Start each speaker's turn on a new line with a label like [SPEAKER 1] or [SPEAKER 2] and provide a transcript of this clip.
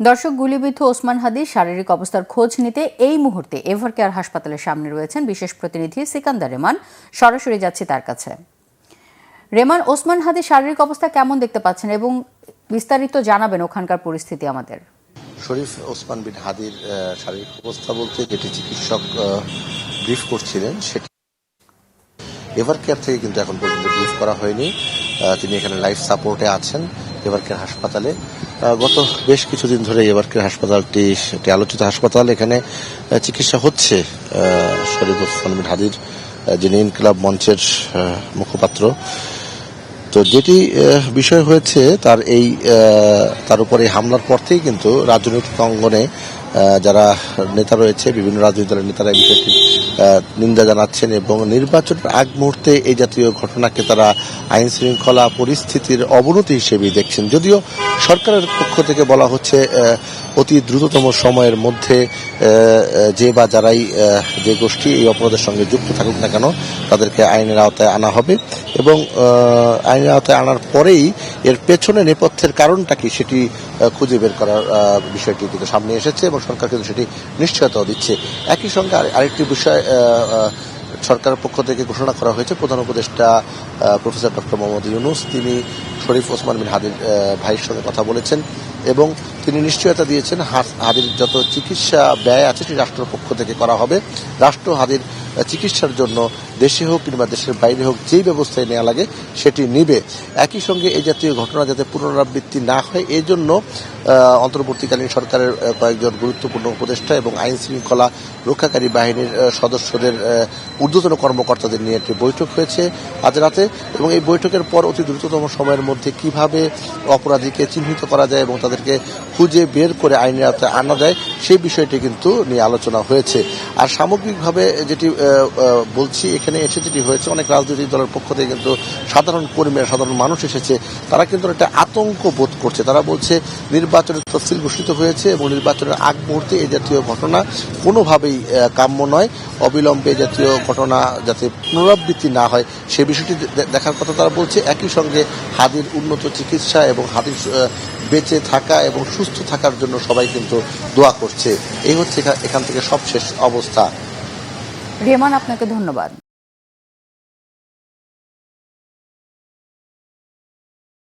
[SPEAKER 1] দর্শক, গুলিবিদ্ধ ওসমান হাদির শারীরিক অবস্থার খোঁজ নিতে এই মুহূর্তে এভারকেয়ার হাসপাতালের সামনে রয়েছেন বিশেষ প্রতিনিধি সিকান্দার রেমান। সরাসরি যাচ্ছি তার কাছে। রেমান, ওসমান হাদির শারীরিক অবস্থা কেমন দেখতে পাচ্ছেন এবং বিস্তারিত জানাবেন ওখানকার পরিস্থিতি আমাদের।
[SPEAKER 2] শরীফ ওসমান বিন হাদির শারীরিক অবস্থা বলতে যেটি চিকিৎসক ব্রিফ করছিলেন সেটি এভারকেয়ার থেকে কিন্তু এখন পর্যন্ত ব্রিফ করা হয়নি। তিনি এখানে লাইফ সাপোর্টে আছেন এভারকেয়ার হাসপাতালে। গত বেশ কিছুদিন ধরে এভারকেয়ার হাসপাতালটি একটি আলোচিত হাসপাতাল। এখানে চিকিৎসা হচ্ছে শরীফ ওসমান বিন হাদির, যিনি ইনকিলাব মঞ্চের মুখপাত্র। তো যেটি বিষয় হয়েছে তার উপরে হামলার পর থেকেই কিন্তু রাজনৈতিক অঙ্গনে যারা নেতা রয়েছে, বিভিন্ন রাজনৈতিক দলের নেতারা এই বিষয়টি নিন্দা জানাচ্ছেন এবং নির্বাচনের আগ মুহূর্তে এই জাতীয় ঘটনাকে তারা আইন শৃঙ্খলা পরিস্থিতির অবনতি হিসেবেই দেখছেন। যদিও সরকারের পক্ষ থেকে বলা হচ্ছে অতি দ্রুততম সময়ের মধ্যে যারাই যে গোষ্ঠী এই অপরাধের সঙ্গে যুক্ত থাকুক না কেন তাদেরকে আইনের আওতায় আনা হবে এবং আইনের আওতায় আনার পরেই এর পেছনে নেপথ্যের কারণটা কি সেটি খুঁজে বের করার বিষয়টি কিন্তু সামনে এসেছে এবং সরকার কিন্তু সেটি নিশ্চয়তাও দিচ্ছে। একই সঙ্গে আরেকটি বিষয় সরকারের পক্ষ থেকে ঘোষণা করা হয়েছে। প্রধান উপদেষ্টা প্রফেসর ডক্টর মোহাম্মদ ইউনূস তিনি শরীফ ওসমান বিন হাদির ভাইয়ের সঙ্গে কথা বলেছেন এবং তিনি নিশ্চয়তা দিয়েছেন হাদির যত চিকিৎসা ব্যয় আছে সেটি রাষ্ট্রের পক্ষ থেকে করা হবে। রাষ্ট্র হাদির চিকিৎসার জন্য দেশে হোক কিংবা দেশের বাইরে হোক যেই ব্যবস্থায় নেওয়া লাগে সেটি নিবে। একই সঙ্গে এই জাতীয় ঘটনা যাতে পুনরাবৃত্তি না হয় এই জন্য অন্তর্বর্তীকালীন সরকারের কয়েকজন গুরুত্বপূর্ণ উপদেষ্টা এবং আইন শৃঙ্খলা রক্ষাকারী বাহিনীর সদস্যদের ঊর্ধ্বতন কর্মকর্তাদের নিয়ে একটি বৈঠক হয়েছে আজ রাতে এবং এই বৈঠকের পর অতি দ্রুততম সময়ের মধ্যে কিভাবে অপরাধীকে চিহ্নিত করা যায় এবং তাদেরকে খুঁজে বের করে আইনের আওতায় আনা যায় সেই বিষয়টি কিন্তু নিয়ে আলোচনা হয়েছে। আর সামগ্রিকভাবে যেটি বলছি, এখানে এসে যেটি হয়েছে, অনেক রাজনৈতিক দলের পক্ষ থেকে কিন্তু সাধারণ কর্মীরা, সাধারণ মানুষ এসেছে, তারা কিন্তু একটা আতঙ্ক বোধ করছে। তারা বলছে নির্বাচনের তফসিল ঘোষিত হয়েছে এবং নির্বাচনের আগ মুহূর্তে এই জাতীয় ঘটনা কোনোভাবেই কাম্য নয়। অবিলম্বে জাতীয় ঘটনা যাতে পুনরাবৃত্তি না হয় সে বিষয়টি দেখার কথা তারা বলছে। একই সঙ্গে হাদির উন্নত চিকিৎসা এবং হাদির বেঁচে থাকা এবং সুস্থ থাকার জন্য সবাই কিন্তু দোয়া করছে। এই হচ্ছে এখান থেকে সবশেষ অবস্থা।
[SPEAKER 1] রেমান, আপনাকে ধন্যবাদ।